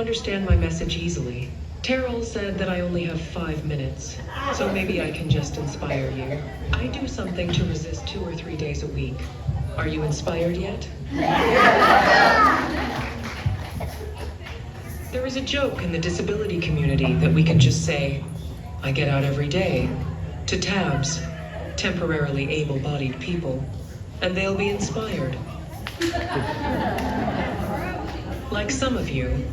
understand my message easily. Terrell said that I only have 5 minutes, so maybe I can just inspire you. I do something to resist 2 or 3 days a week. Are you inspired yet? There is a joke in the disability community that we can just say, I get out every day, to TABS, temporarily able-bodied people, and they'll be inspired. Like some of you,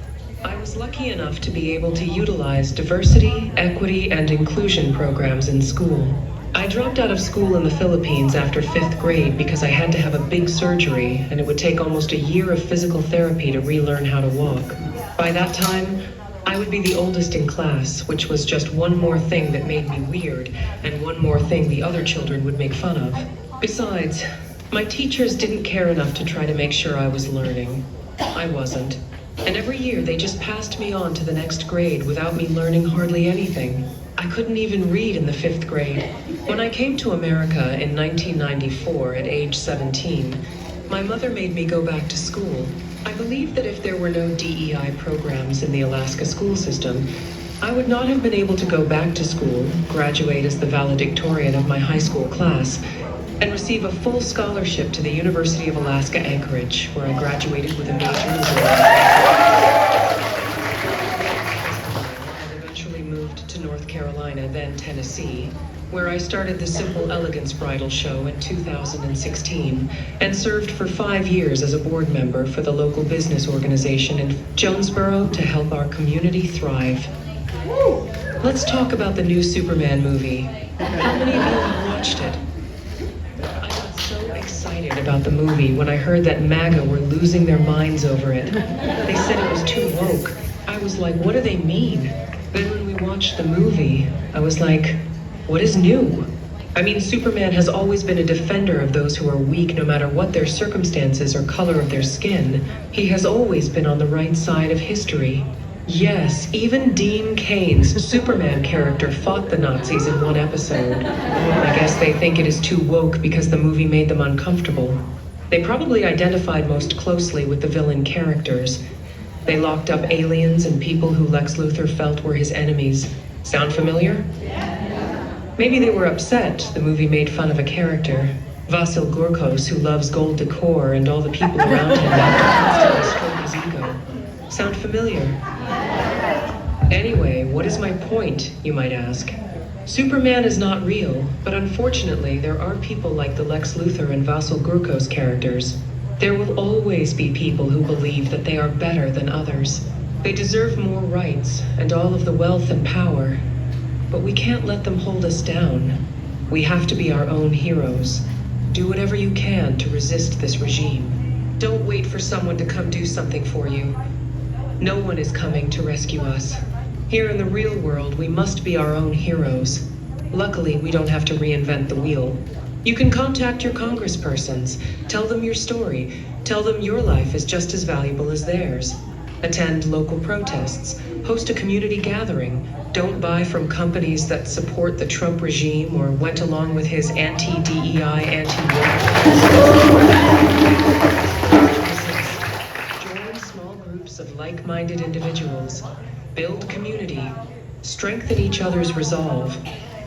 I was lucky enough to be able to utilize diversity, equity, and inclusion programs in school. I dropped out of school in the Philippines after 5th grade because I had to have a big surgery, and it would take almost a year of physical therapy to relearn how to walk. By that time, I would be the oldest in class, which was just one more thing that made me weird, and one more thing the other children would make fun of. Besides, my teachers didn't care enough to try to make sure I was learning. I wasn't. And every year they just passed me on to the next grade without me learning hardly anything. I couldn't even read in the 5th grade. When I came to America in 1994 at age 17, my mother made me go back to school. I believe that if there were no DEI programs in the Alaska school system, I would not have been able to go back to school, graduate as the valedictorian of my high school class, and receive a full scholarship to the University of Alaska Anchorage, where I graduated with a major in and eventually moved to North Carolina, then Tennessee, where I started the Simple Elegance Bridal Show in 2016 and served for 5 years as a board member for the local business organization in Jonesboro to help our community thrive. Let's talk about the new Superman movie. How many of you have watched it? I got so excited about the movie when I heard that MAGA were losing their minds over it. They said it was too woke. I was like, what do they mean? Then when we watched the movie, I was like, what is new? I mean, Superman has always been a defender of those who are weak, no matter what their circumstances or color of their skin. He has always been on the right side of history. Yes, even Dean Kane's Superman character fought the Nazis in one episode. I guess they think it is too woke because the movie made them uncomfortable. They probably identified most closely with the villain characters. They locked up aliens and people who Lex Luthor felt were his enemies. Sound familiar? Maybe they were upset the movie made fun of a character, Vasil Gorkos, who loves gold decor and all the people around him constantly stroke his ego. Sound familiar? Anyway, what is my point, you might ask? Superman is not real, but unfortunately there are people like the Lex Luthor and Vasil Gorkos characters. There will always be people who believe that they are better than others. They deserve more rights and all of the wealth and power. But we can't let them hold us down. We have to be our own heroes. Do whatever you can to resist this regime. Don't wait for someone to come do something for you. No one is coming to rescue us. Here in the real world, we must be our own heroes. Luckily, we don't have to reinvent the wheel. You can contact your congresspersons, tell them your story, tell them your life is just as valuable as theirs. Attend local protests, host a community gathering, don't buy from companies that support the Trump regime or went along with his anti-DEI, anti-woke. Join small groups of like-minded individuals, build community, strengthen each other's resolve,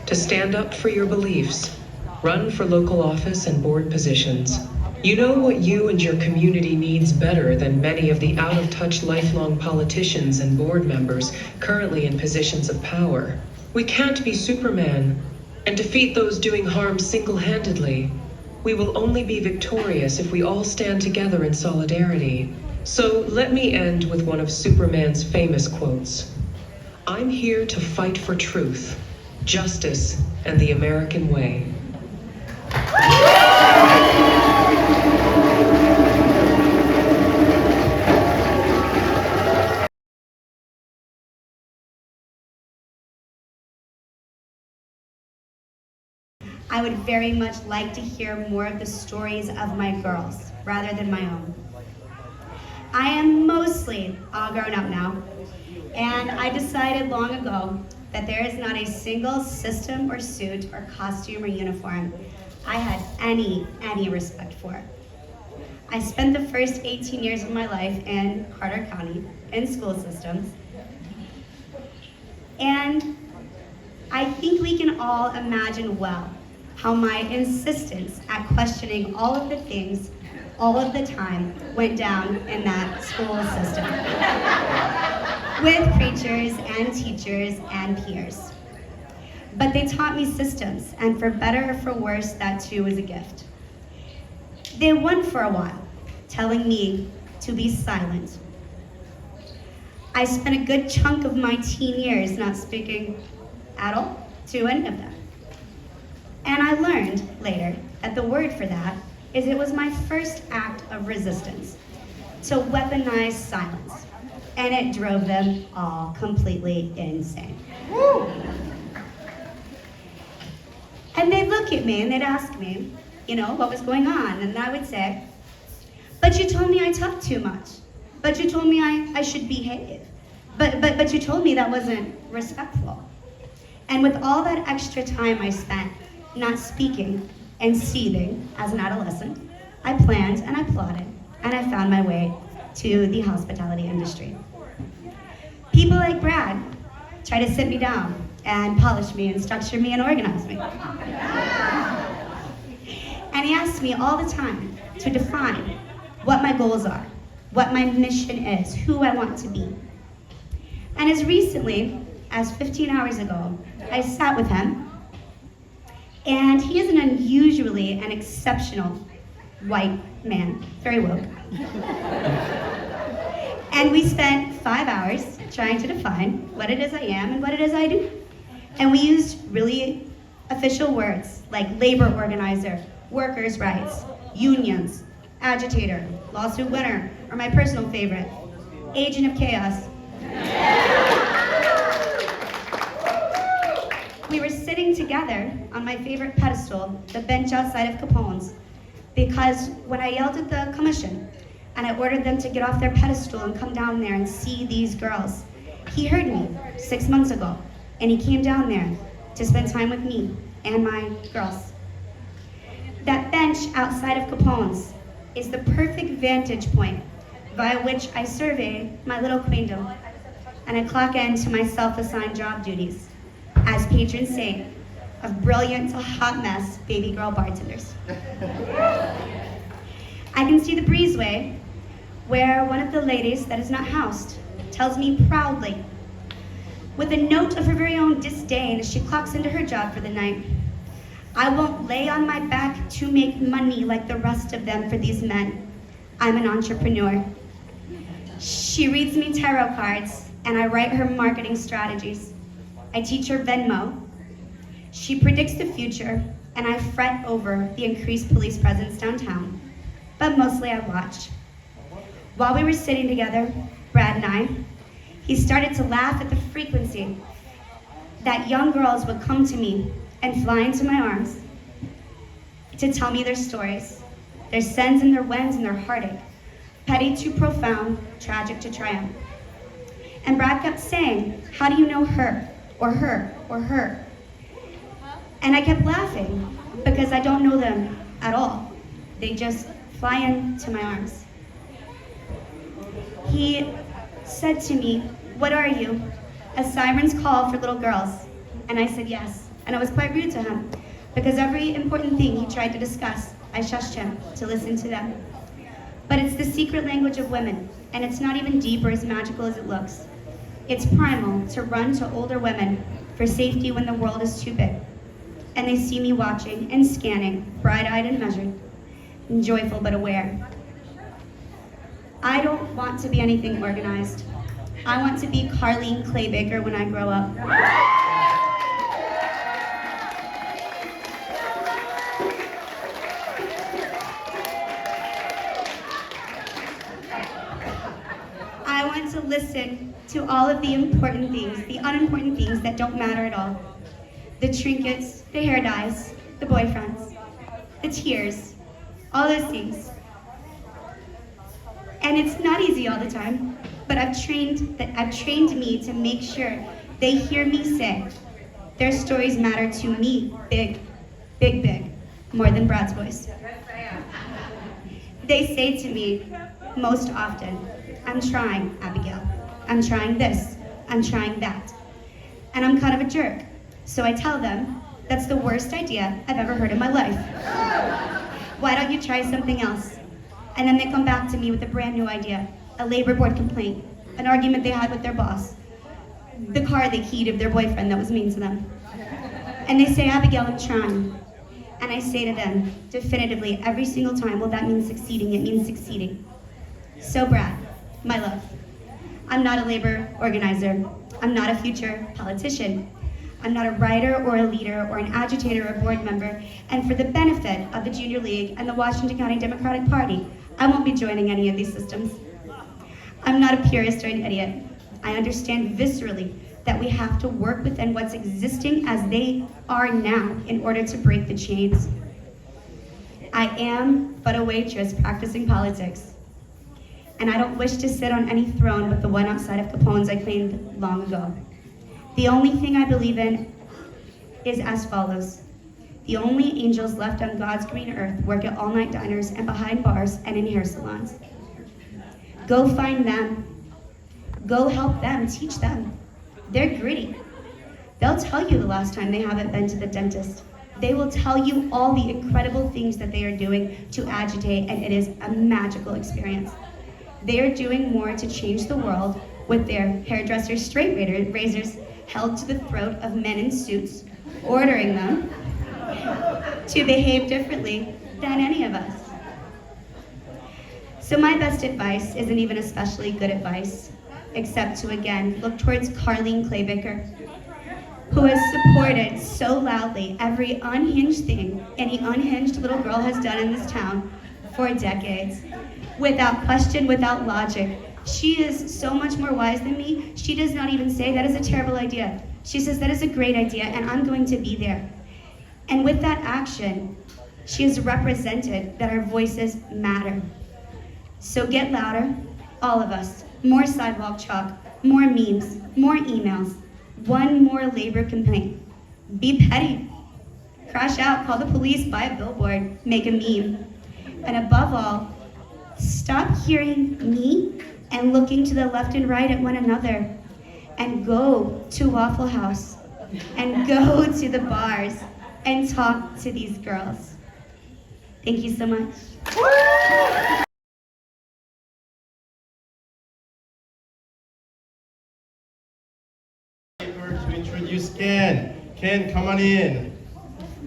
to stand up for your beliefs, run for local office and board positions. You know what you and your community needs better than many of the out-of-touch lifelong politicians and board members currently in positions of power. We can't be Superman and defeat those doing harm single-handedly. We will only be victorious if we all stand together in solidarity. So let me end with one of Superman's famous quotes. I'm here to fight for truth, justice, and the American way. I would very much like to hear more of the stories of my girls, rather than my own. I am mostly all grown up now, and I decided long ago that there is not a single system or suit or costume or uniform I had any respect for. I spent the first 18 years of my life in Carter County in school systems. And I think we can all imagine well how my insistence at questioning all of the things all of the time went down in that school system with preachers and teachers and peers. But they taught me systems, and for better or for worse, that too was a gift. They won for a while, telling me to be silent. I spent a good chunk of my teen years not speaking at all to any of them. And I learned later that the word for that is it was my first act of resistance to weaponize silence. And it drove them all completely insane. Woo! And they'd look at me and they'd ask me, what was going on? And I would say, but you told me I talked too much. But you told me I should behave. But you told me that wasn't respectful. And with all that extra time I spent not speaking and seething as an adolescent, I planned and I plotted, and I found my way to the hospitality industry. People like Brad try to sit me down and polish me and structure me and organize me. And he asks me all the time to define what my goals are, what my mission is, who I want to be. And as recently as 15 hours ago, I sat with him, and he is an unusually and exceptional white man, very woke. And we spent 5 hours trying to define what it is I am and what it is I do. And we used really official words like labor organizer, workers' rights, unions, agitator, lawsuit winner, or my personal favorite, agent of chaos. We were sitting together on my favorite pedestal, the bench outside of Capone's, because when I yelled at the commission and I ordered them to get off their pedestal and come down there and see these girls, he heard me 6 months ago, and he came down there to spend time with me and my girls. That bench outside of Capone's is the perfect vantage point via which I survey my little queendom, and I clock into my self-assigned job duties as patron saint of brilliant to hot mess baby girl bartenders. I can see the breezeway where one of the ladies that is not housed tells me proudly, with a note of her very own disdain as she clocks into her job for the night, I won't lay on my back to make money like the rest of them for these men. I'm an entrepreneur. She reads me tarot cards and I write her marketing strategies. I teach her Venmo. She predicts the future and I fret over the increased police presence downtown, but mostly I watch. While we were sitting together, Brad and I, he started to laugh at the frequency that young girls would come to me and fly into my arms to tell me their stories, their sins and their wins and their heartache, petty to profound, tragic to triumph. And Brad kept saying, how do you know her, or her, or her? And I kept laughing because I don't know them at all. They just fly into my arms. He said to me, what are you? A siren's call for little girls. And I said yes. And I was quite rude to him because every important thing he tried to discuss, I shushed him to listen to them. But it's the secret language of women, and it's not even deep or as magical as it looks. It's primal to run to older women for safety when the world is too big. And they see me watching and scanning, bright-eyed and measured, and joyful but aware. I don't want to be anything organized. I want to be Carlene Claybaker when I grow up. I want to listen to all of the important things, the unimportant things that don't matter at all. The trinkets, the hair dyes, the boyfriends, the tears, all those things. And it's not easy all the time, but I've trained me to make sure they hear me say, their stories matter to me big, big, big, more than Brad's voice. They say to me most often, I'm trying, Abigail. I'm trying this, I'm trying that. And I'm kind of a jerk. So I tell them, that's the worst idea I've ever heard in my life. Why don't you try something else? And then they come back to me with a brand new idea, a labor board complaint, an argument they had with their boss, the car they keyed of their boyfriend that was mean to them. And they say, Abigail, I'm trying. And I say to them, definitively, every single time, well, that means succeeding, it means succeeding. So Brad, my love, I'm not a labor organizer. I'm not a future politician. I'm not a writer or a leader or an agitator or a board member. And for the benefit of the Junior League and the Washington County Democratic Party, I won't be joining any of these systems. I'm not a purist or an idiot. I understand viscerally that we have to work within what's existing as they are now in order to break the chains. I am but a waitress practicing politics. And I don't wish to sit on any throne but the one outside of Capone's I claimed long ago. The only thing I believe in is as follows. The only angels left on God's green earth work at all-night diners and behind bars and in hair salons. Go find them. Go help them, teach them. They're gritty. They'll tell you the last time they haven't been to the dentist. They will tell you all the incredible things that they are doing to agitate, and it is a magical experience. They are doing more to change the world with their hairdressers' straight razors held to the throat of men in suits, ordering them to behave differently than any of us. So my best advice isn't even especially good advice, except to again look towards Carleen Claybaker, who has supported so loudly every unhinged thing any unhinged little girl has done in this town for decades, without question, without logic. She is so much more wise than me. She does not even say that is a terrible idea. She says that is a great idea and I'm going to be there. And with that action, she has represented that our voices matter. So get louder, all of us. More sidewalk chalk, more memes, more emails, one more labor complaint. Be petty. Crash out, call the police, buy a billboard, make a meme. And above all, stop hearing me and looking to the left and right at one another. And go to Waffle House and go to the bars and talk to these girls. Thank you so much. To introduce Ken. Ken, come on in.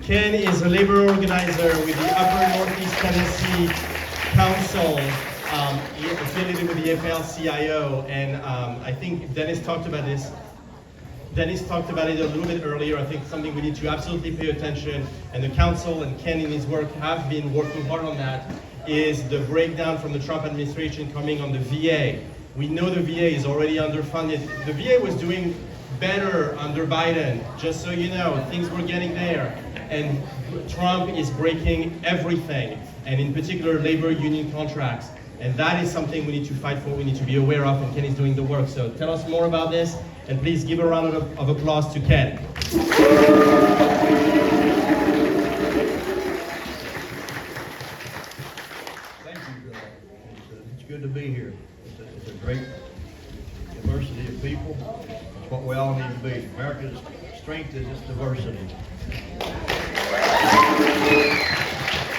Ken is a labor organizer with the Upper Northeast Tennessee Council, affiliated with the AFL-CIO, and I think Dennis talked about this. Dennis talked about it a little bit earlier. I think something we need to absolutely pay attention, and the council and Ken in his work have been working hard on that, is the breakdown from the Trump administration coming on the VA. We know the VA is already underfunded. The VA was doing better under Biden, just so you know, things were getting there. And Trump is breaking everything, and in particular labor union contracts. And that is something we need to fight for, we need to be aware of, and Ken is doing the work. So tell us more about this, and please give a round of applause to Ken. Thank you, Bill. It's good to be here. It's a great diversity of people. It's what we all need to be. America's strength is its diversity.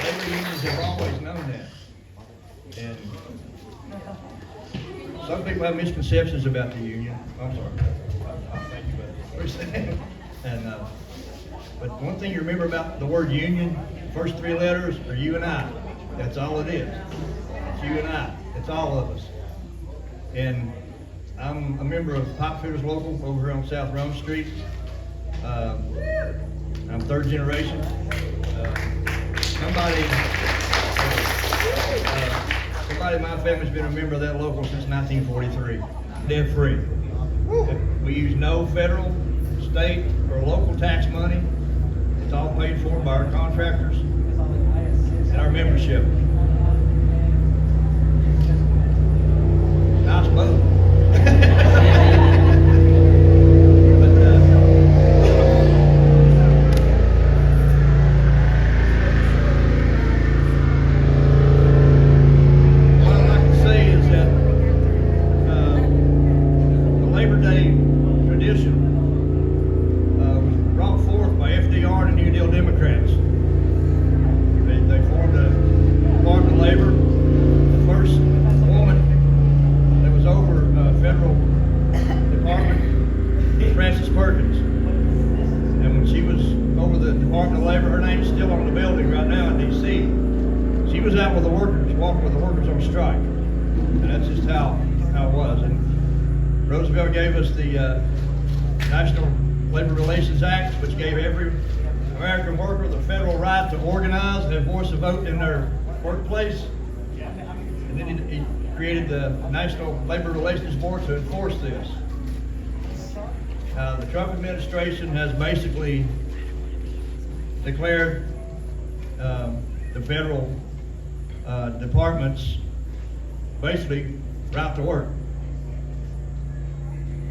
Labor unions have always known that. And some people have misconceptions about the union. I'm sorry. I'll thank you for that. And but one thing you remember about the word union, first three letters are you and I. That's all it is. It's you and I. It's all of us. And I'm a member of Pipe Fitters Local over here on South Rome Street. I'm third generation. Somebody in my family's been a member of that local since 1943, debt free. We use no federal, state, or local tax money. It's all paid for by our contractors and our membership. Nice boat. Labor Day tradition was brought forth by FDR and the New Deal Democrats. They formed a Department of Labor, the first woman that was over a federal department, Frances Perkins. And when she was over the Department of Labor, her name's still on the building right now in D.C. She was out with the workers, walking with the workers on strike. And that's just how it was. And Roosevelt gave us the National Labor Relations Act, which gave every American worker the federal right to organize and voice a vote in their workplace. And then he created the National Labor Relations Board to enforce this. The Trump administration has basically declared the federal departments basically right to work.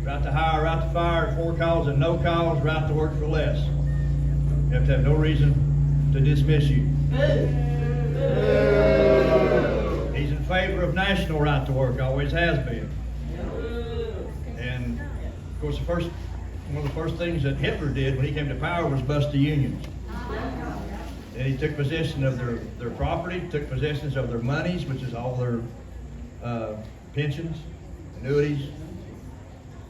Right to hire, right to fire, 4 calls and no calls, right to work for less. You have to have no reason to dismiss you. He's in favor of national right to work, always has been. And of course, one of the first things that Hitler did when he came to power was bust the unions. And he took possession of their property, took possession of their monies, which is all their pensions, annuities,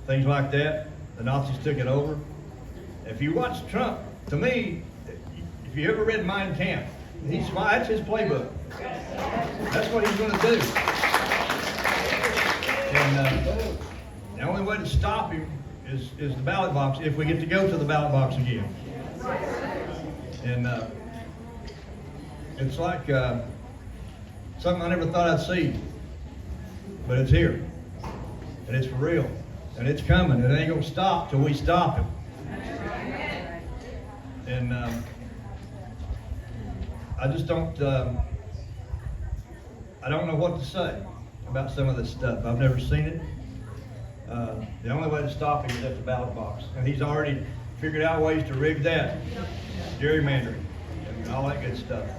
things like that. The Nazis took it over. If you watch Trump, to me, if you ever read Mein Kampf, that's his playbook. That's what he's going to do. And the only way to stop him is the ballot box, if we get to go to the ballot box again. And it's like something I never thought I'd see, but it's here, and it's for real, and it's coming, and it ain't gonna stop till we stop it. And I just don't, I don't know what to say about some of this stuff. I've never seen it. The only way to stop him is at the ballot box, and he's already figured out ways to rig that, gerrymandering, and all that good stuff.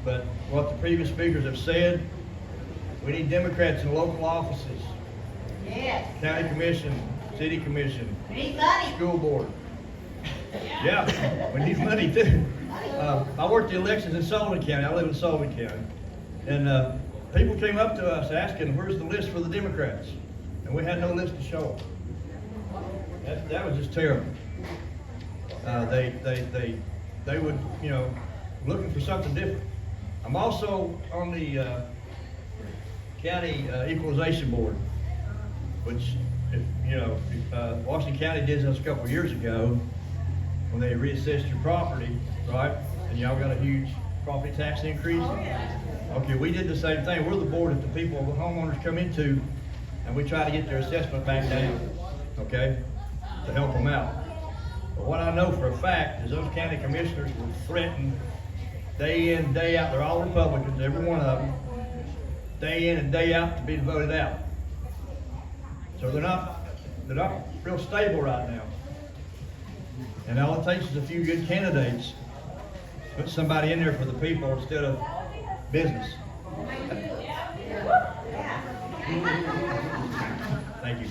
But what the previous speakers have said, we need Democrats in local offices. Yes. County commission, city commission, We need money. school board. Yeah, we need money too. I worked the elections in Sullivan County. I live in Sullivan County. And people came up to us asking, where's the list for the Democrats? And we had no list to show them. That was just terrible. They would, looking for something different. I'm also on the county equalization board, which, Washington County did this a couple of years ago when they reassessed your property, right? And y'all got a huge property tax increase. Okay, we did the same thing. We're the board that the people, the homeowners come into, and we try to get their assessment back down, okay, to help them out. But what I know for a fact is those county commissioners were threatened day in, day out. They're all Republicans, every one of them, day in and day out to be voted out. So they're not real stable right now. And all it takes is a few good candidates. Put somebody in there for the people instead of business. Thank you.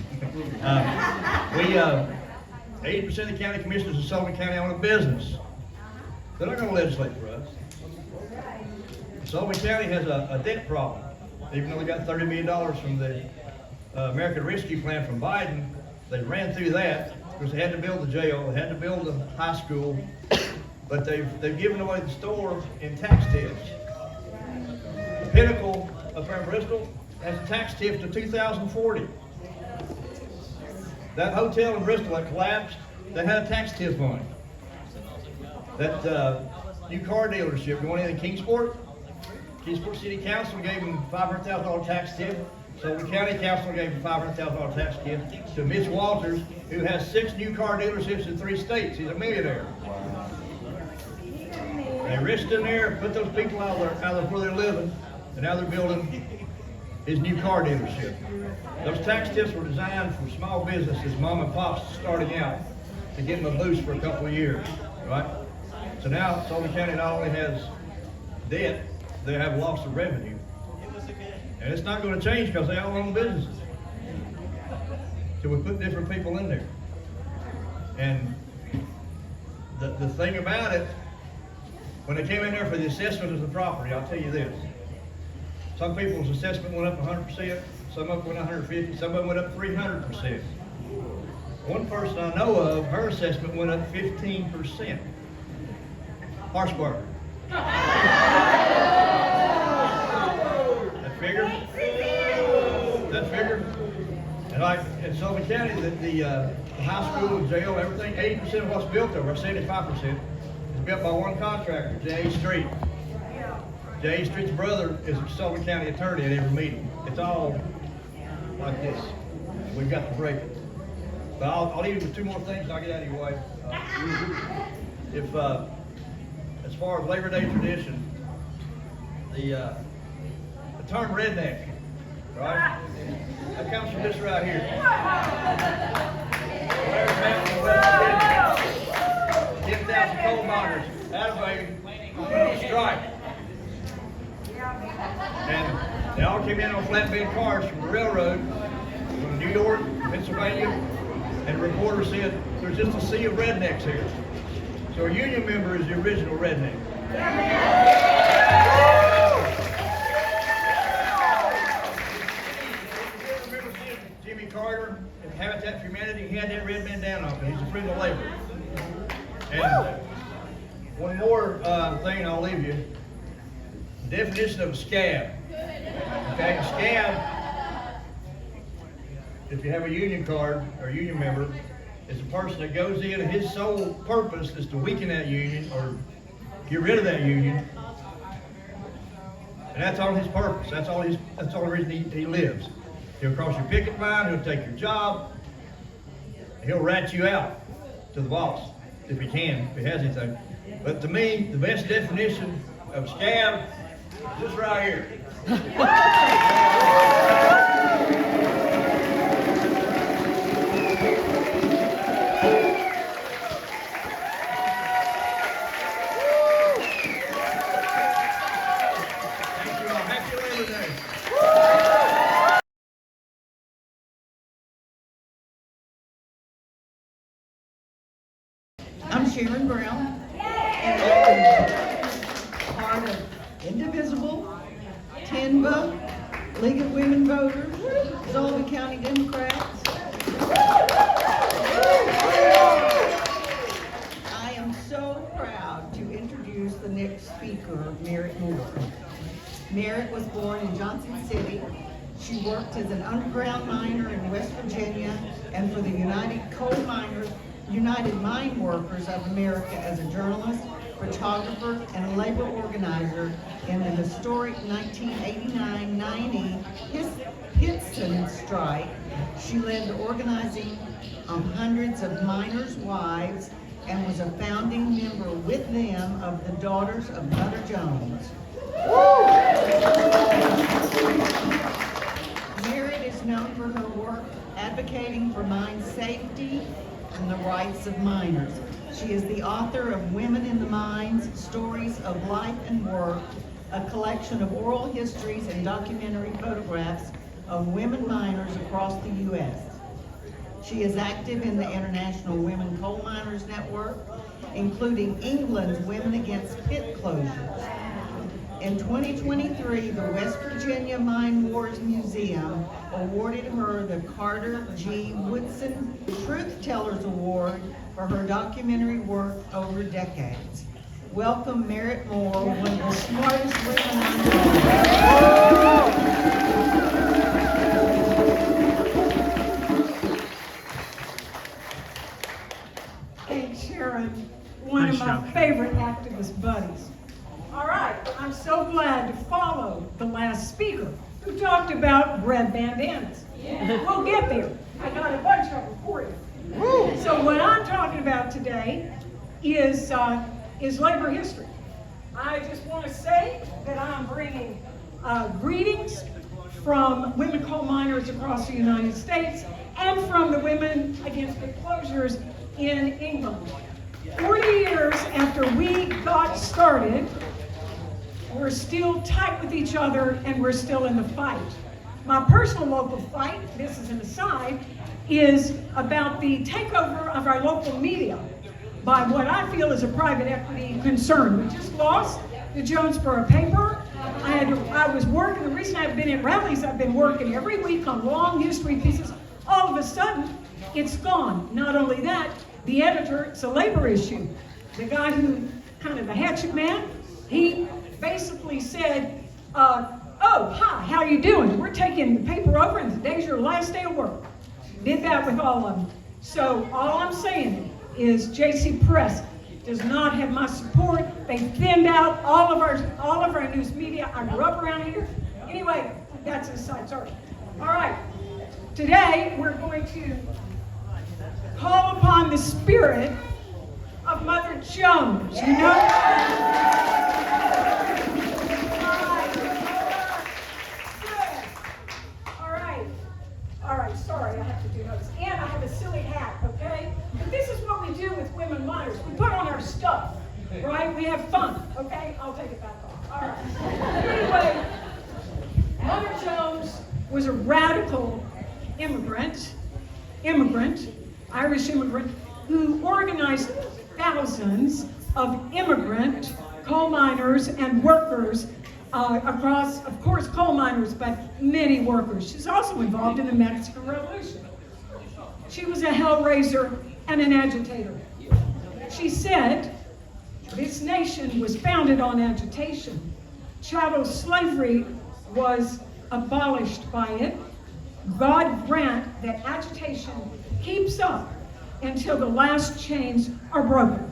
80% of the county commissioners in Sullivan County own a business. They're not going to legislate for us. Sullivan County has a debt problem. Even though they got $30 million from the American Rescue Plan from Biden, they ran through that because they had to build the jail, they had to build the high school, but they've given away the store in tax tips. The Pinnacle up there in Bristol has a tax tip to 2040. That hotel in Bristol that collapsed, that had a tax tip on it. That new car dealership, the one in Kingsport City Council gave them $500,000 tax tip. So the county council gave him $500,000 tax tip to Mitch Walters, who has 6 new car dealerships in 3 states. He's a millionaire. They risked in there, put those people out of where they're living, and now they're building his new car dealership. Those tax tips were designed for small businesses, mom and pops starting out, to give them a boost for a couple of years, right? So now Sullivan County not only has debt, they have loss of revenue. And it's not going to change because they all own businesses. So we put different people in there. And the thing about it, when they came in there for the assessment of the property, I'll tell you this. Some people's assessment went up 100%, some of them went 150, some of them went up 300%. One person I know of, her assessment went up 15%. Horsepower. That figure? That figure? And like in Sullivan County, the high school, the jail, everything, 80% of what's built over, 75%, is built by one contractor, J.A. Street. J.A. Street's brother is a Sullivan County attorney at every meeting. It's all like this. We've got to break it. But I'll leave you with two more things and I'll get out of your way. As far as Labor Day tradition, the term redneck, right? That comes from this right here. There's Mountain West 10,000 coal miners out of a strike. And they all came in on flatbed cars from the railroad, from New York, Pennsylvania, and the reporter said, there's just a sea of rednecks here. So a union member is the original redneck. Remember seeing Jimmy Carter and Habitat for Humanity? He had that red bandana on, he's a friend of labor. And one more thing I'll leave you. The definition of a scab. Okay, a scab, if you have a union card or union member, is a person that goes in and his sole purpose is to weaken that union or get rid of that union. And that's all his purpose. That's all the reason he lives. He'll cross your picket line, he'll take your job, he'll rat you out to the boss if he can, if he has anything. But to me, the best definition of scab is this right here. I'm Sharon Brown, and I'm part of Indivisible, TINBA, League of Women Voters, Sullivan County Democrats. I am so proud to introduce the next speaker, Merritt Moore. Merritt was born in Johnson City. She worked as an underground miner in West Virginia and for the United Mine Workers of America as a journalist, photographer, and labor organizer in the historic 1989-90 Pittston strike. She led the organizing of hundreds of miners' wives and was a founding member with them of the Daughters of Mother Jones. Merritt is known for her work advocating for mine safety and the rights of miners. She is the author of Women in the Mines, Stories of Life and Work, a collection of oral histories and documentary photographs of women miners across the U.S. She is active in the International Women Coal Miners Network, including England's Women Against Pit Closures. In 2023, the West Virginia Mine Wars Museum awarded her the Carter G. Woodson Truth Tellers Award for her documentary work over decades. Welcome Merritt Moore, one of the smartest women I know. Thanks, Sharon, one of my favorite activist buddies. All right, I'm so glad to follow the last speaker who talked about red bandanas. We'll get there. I got a bunch of them for you. So what I'm talking about today is labor history. I just want to say that I'm bringing greetings from women coal miners across the United States and from the Women Against Pit Closures in England. 40 years after we got started, we're still tight with each other and we're still in the fight. My personal local fight, this is an aside, is about the takeover of our local media by what I feel is a private equity concern. We just lost the Jonesboro paper. I was working, the reason I've been at rallies, I've been working every week on long history pieces. All of a sudden, it's gone. Not only that, the editor, it's a labor issue. The guy who, kind of the hatchet man, he basically said, oh, hi, how you doing? We're taking the paper over and today's your last day of work. Did that with all of them. So all I'm saying is JC Press does not have my support. They thinned out all of our news media. I grew up around here. Anyway, that's a side, sorry. All right, today we're going to call upon the spirit of Mother Jones, you know? All right, sorry, I have to do notes. And I have a silly hat, okay? But this is what we do with women minors. We put on our stuff, right? We have fun, okay? I'll take it back off. All right. Anyway, Mother Jones was a radical immigrant, Irish immigrant, who organized thousands of immigrant coal miners and workers across, of course, coal miners, but many workers. She's also involved in the Mexican Revolution. She was a hellraiser and an agitator. She said, this nation was founded on agitation. Chattel slavery was abolished by it. God grant that agitation keeps up until the last chains are broken.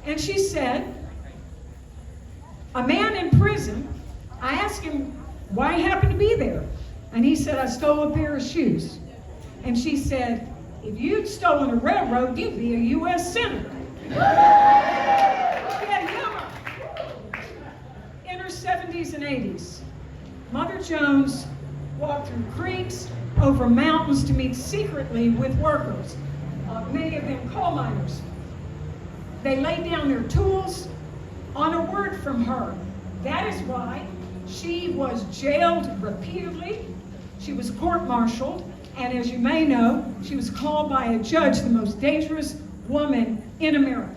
And she said, a man in prison, I asked him why he happened to be there. And he said, I stole a pair of shoes. And she said, if you'd stolen a railroad, you'd be a U.S. Senator. Yeah, humor. In her 70s and 80s, Mother Jones walked through creeks, over mountains to meet secretly with workers, many of them coal miners. They laid down their tools on a word from her. That is why she was jailed repeatedly. She was court-martialed, and as you may know, she was called by a judge the most dangerous woman in America.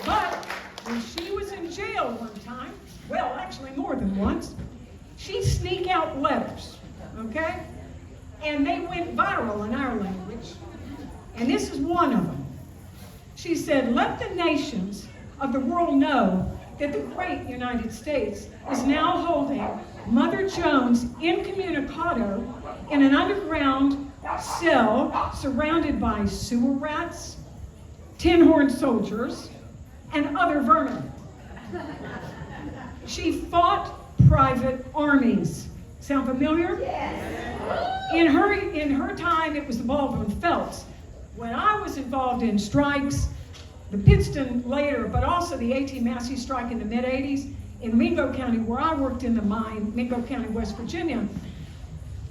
But when she was in jail one time, well, actually more than once, she'd sneak out letters, okay? And they went viral in our language, and this is one of them. She said, let the nations of the world know that the great United States is now holding Mother Jones incommunicado in an underground cell surrounded by sewer rats, tin-horned soldiers, and other vermin. She fought private armies. Sound familiar? Yes. In her time, it was the Baldwin Felts. When I was involved in strikes, the Pittston later, but also the A.T. Massey strike in the mid-'80s, in Mingo County, where I worked in the mine, Mingo County, West Virginia,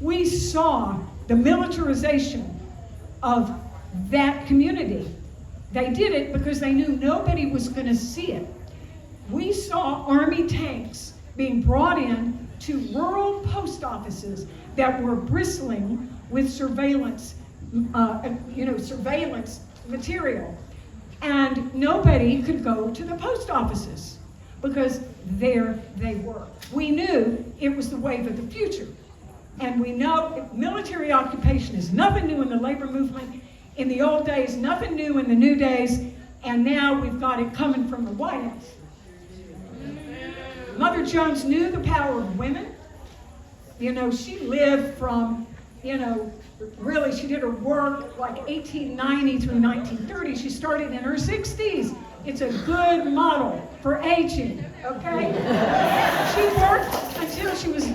we saw the militarization of that community. They did it because they knew nobody was going to see it. We saw Army tanks being brought in to rural post offices that were bristling with surveillance, surveillance material. And nobody could go to the post offices because there they were. We knew it was the wave of the future. And we know military occupation is nothing new in the labor movement. In the old days, nothing new in the new days. And now we've got it coming from the White House. Mother Jones knew the power of women. You know, she lived from, really, she did her work like 1890 through 1930. She started in her 60s. It's a good model for aging, okay? She worked until she was,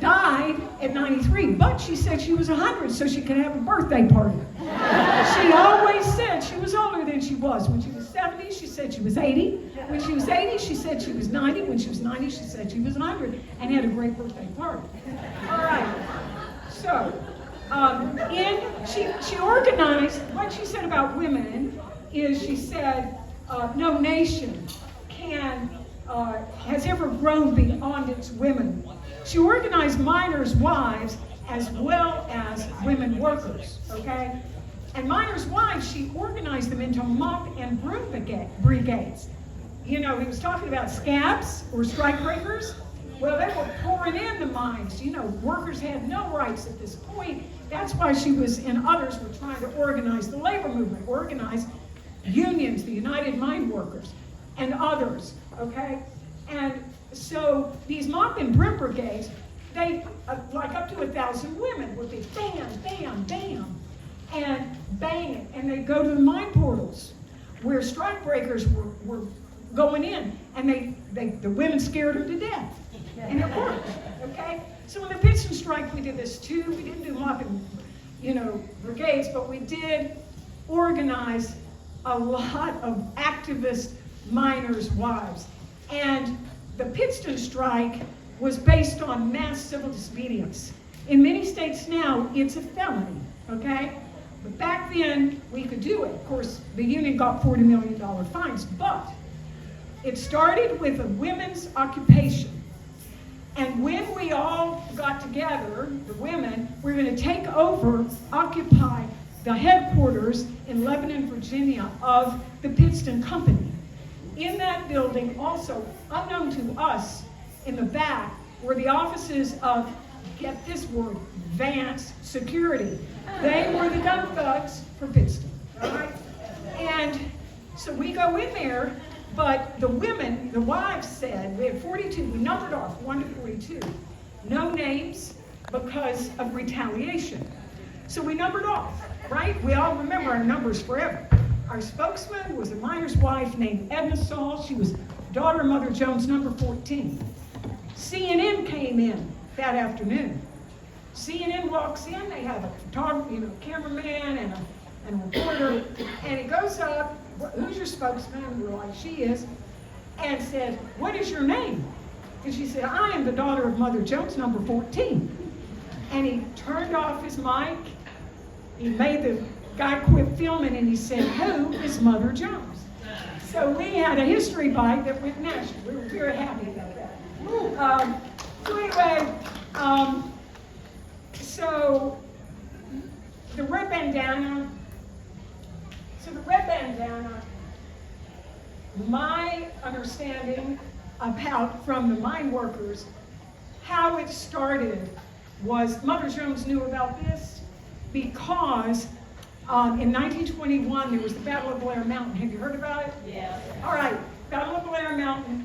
died at 93, but she said she was 100 so she could have a birthday party. She always said she was older than she was. When she was 70, she said she was 80. When she was 80, she said she was 90. When she was 90, she said she was 100 and had a great birthday party. All right, so she organized, what she said about women is she said, no nation has ever grown beyond its women. She organized miners' wives as well as women workers, okay? And miners' wives, she organized them into mop and broom brigades. You know, he was talking about scabs or strikebreakers. Well, they were pouring in the mines. You know, workers had no rights at this point. That's why she was, and others were trying to organize the labor movement, organize unions, the United Mine Workers, and others, okay? And so these mop and broom brigades, they, like up to 1,000 women would be bam, bam, bam, and bang it, and they'd go to the mine portals where strikebreakers were going in, and the women scared them to death, and it worked, okay? So in the Pittston strike, we did this too. We didn't do mop and, you know, brigades, but we did organize a lot of activist miners' wives. And the Pittston strike was based on mass civil disobedience. In many states now, it's a felony, okay? But back then, we could do it. Of course, the union got $40 million fines, but it started with a women's occupation. And when we all got together, the women, we're going to take over, occupy the headquarters in Lebanon, Virginia of the Pittston Company. In that building, also, unknown to us, in the back, were the offices of, get this word, Vance Security. They were the gun thugs for Pittston, all right? And so we go in there, but the women, the wives said, we had 42, we numbered off 1 to 42. No names because of retaliation. So we numbered off, right? We all remember our numbers forever. Our spokesman was a miner's wife named Edna Saul. She was daughter of Mother Jones, number 14. CNN came in that afternoon. CNN walks in, they have a photographer, you know, cameraman and a reporter, and he goes up, who's your spokesman? And we're like, she is, and said, what is your name? And she said, I am the daughter of Mother Jones, number 14. And he turned off his mic, he made the guy quit filming, and he said, who is Mother Jones? So we had a history bite that went national. We were very happy about that. So anyway, so the red bandana, my understanding about from the mine workers, how it started was Mother Jones knew about this because in 1921 there was the Battle of Blair Mountain. Have you heard about it? Yeah. All right, Battle of Blair Mountain.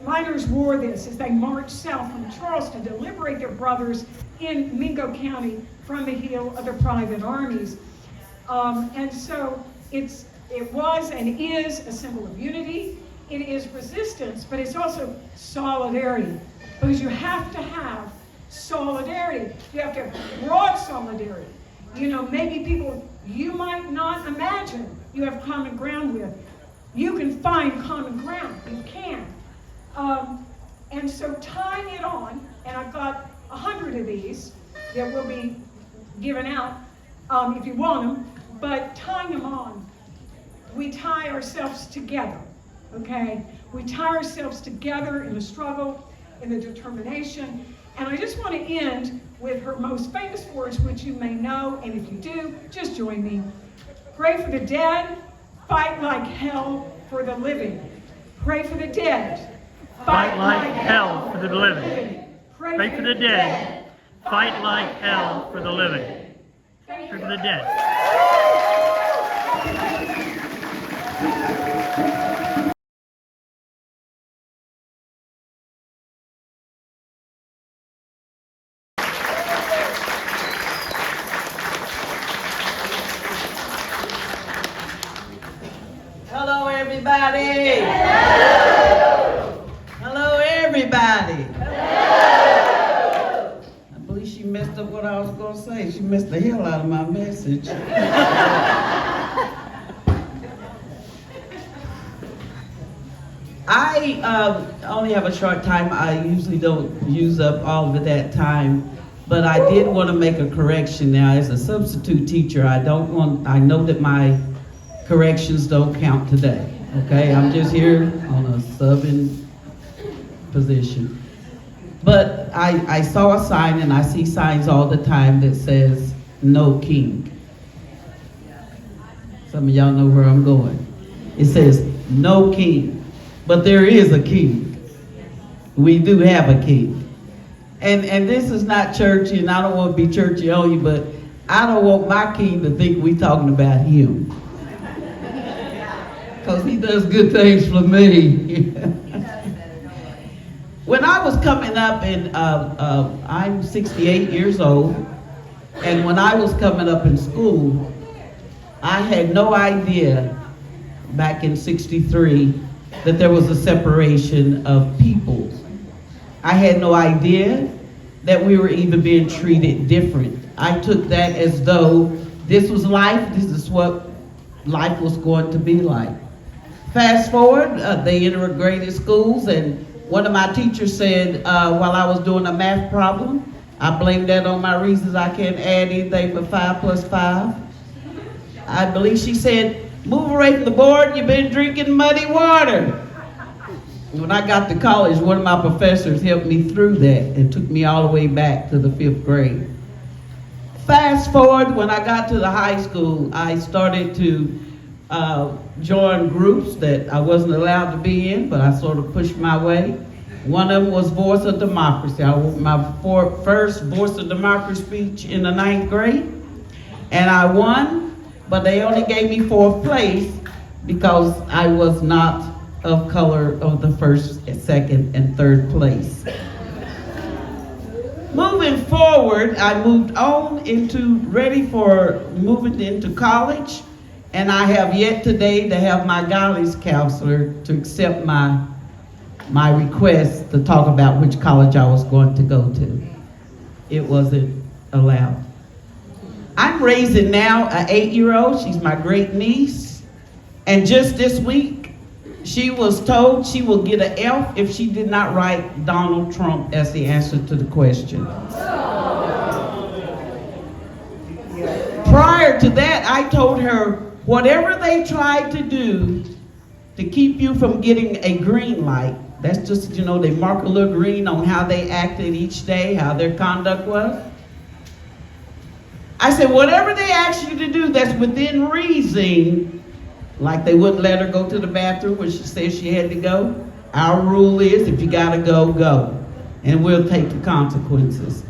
Miners wore this as they marched south from Charleston to liberate their brothers in Mingo County from the heel of the private armies. And so it was and is a symbol of unity. It is resistance, but it's also solidarity, because you have to have solidarity. You have to have broad solidarity. You know, maybe people you might not imagine you have common ground with. You can find common ground. You can. And so tying it on, and I've got 100 of these that will be given out if you want them, but tying them on, we tie ourselves together, okay? We tie ourselves together in the struggle, in the determination, and I just want to end with her most famous words, which you may know, and if you do, just join me. Pray for the dead, fight like hell for the living. Pray for the dead. Fight like hell for the living. Pray for the dead. Fight like hell for the living. Pray for the dead. Hello, everybody. Hello, everybody. I believe she messed up what I was going to say. She messed the hell out of my message. I only have a short time. I usually don't use up all of that time. But I did want to make a correction now. As a substitute teacher, I know that my corrections don't count today. Okay, I'm just here on a subbing position. But I saw a sign, and I see signs all the time that says, no king. Some of y'all know where I'm going. It says, no king. But there is a king. We do have a king. And this is not churchy, and I don't want to be churchy on you, but I don't want my king to think we talking about him. Because he does good things for me. When I was coming up, and I'm 68 years old, and when I was coming up in school, I had no idea back in 63 that there was a separation of peoples. I had no idea that we were even being treated different. I took that as though this was life, this is what life was going to be like. Fast forward, they integrated schools, and one of my teachers said, while I was doing a math problem, I blamed that on my reasons I can't add anything but 5 plus 5. I believe she said, move away from the board, you've been drinking muddy water. When I got to college, one of my professors helped me through that and took me all the way back to the 5th grade. Fast forward, when I got to the high school, I started to join groups that I wasn't allowed to be in, but I sort of pushed my way. One of them was Voice of Democracy. I wrote my first Voice of Democracy speech in the 9th grade, and I won, but they only gave me 4th place because I was not of color of the 1st, 2nd, and 3rd place. Moving forward, I moved on ready for moving into college, and I have yet today to have my guidance counselor to accept my request to talk about which college I was going to go to. It wasn't allowed. I'm raising now an 8-year-old. She's my great niece, and just this week, she was told she will get an F if she did not write Donald Trump as the answer to the question. Prior to that, I told her, whatever they tried to do to keep you from getting a green light, that's just, they mark a little green on how they acted each day, how their conduct was. I said, whatever they ask you to do that's within reason, like they wouldn't let her go to the bathroom when she said she had to go. Our rule is, if you gotta go, go. And we'll take the consequences.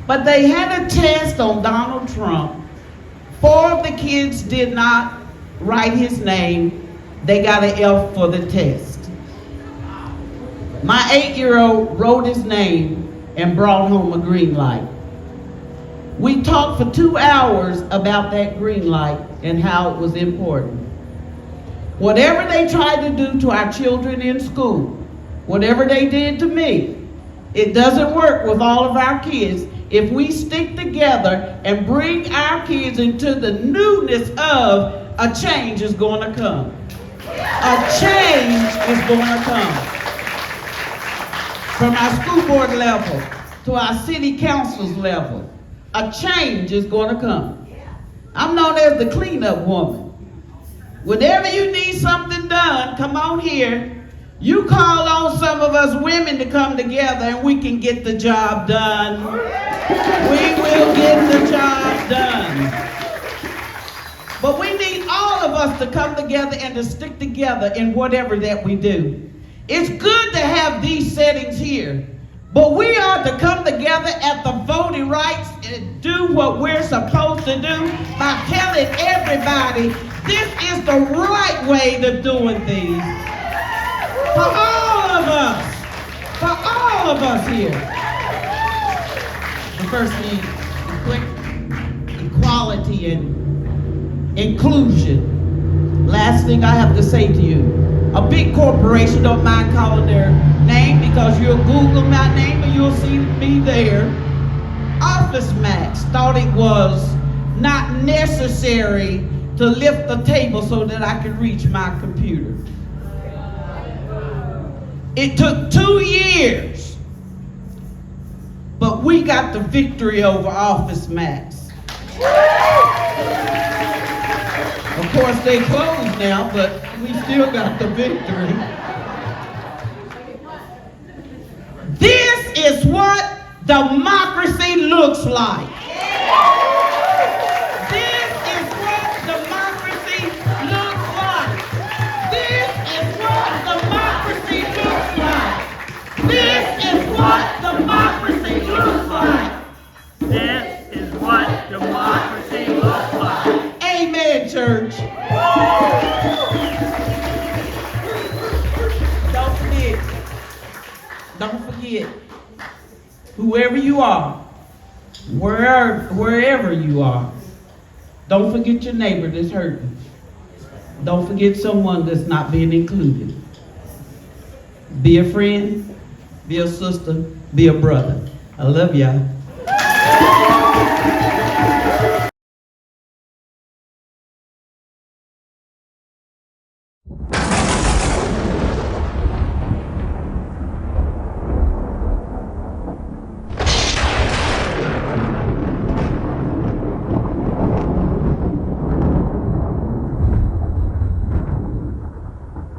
But they had a test on Donald Trump. 4 of the kids did not write his name. They got an F for the test. My 8-year-old wrote his name and brought home a green light. We talked for 2 hours about that green light and how it was important. Whatever they tried to do to our children in school, whatever they did to me, it doesn't work with all of our kids if we stick together and bring our kids into the newness of a change is going to come. A change is going to come. From our school board level to our city council's level, a change is going to come. I'm known as the cleanup woman. Whenever you need something done, come on here. You call on some of us women to come together and we can get the job done. We will get the job done. But we need all of us to come together and to stick together in whatever that we do. It's good to have these settings here, but we are to come together at the voting rights and do what we're supposed to do by telling everybody this is the right way to doing things. For all of us here. The first thing, equality and inclusion. Last thing I have to say to you, a big corporation, don't mind calling their name because you'll Google my name and you'll see me there. Office Max thought it was not necessary to lift the table so that I could reach my computer. It took 2 years, but we got the victory over Office Max. Of course, they closed now, but we still got the victory. This is what democracy looks like. This is what democracy looks like. This is what democracy looks like. This is what democracy looks like. This is what democracy looks like. Amen, church. Don't forget, whoever you are, wherever you are, don't forget your neighbor that's hurting. Don't forget someone that's not being included. Be a friend, be a sister, be a brother. I love y'all.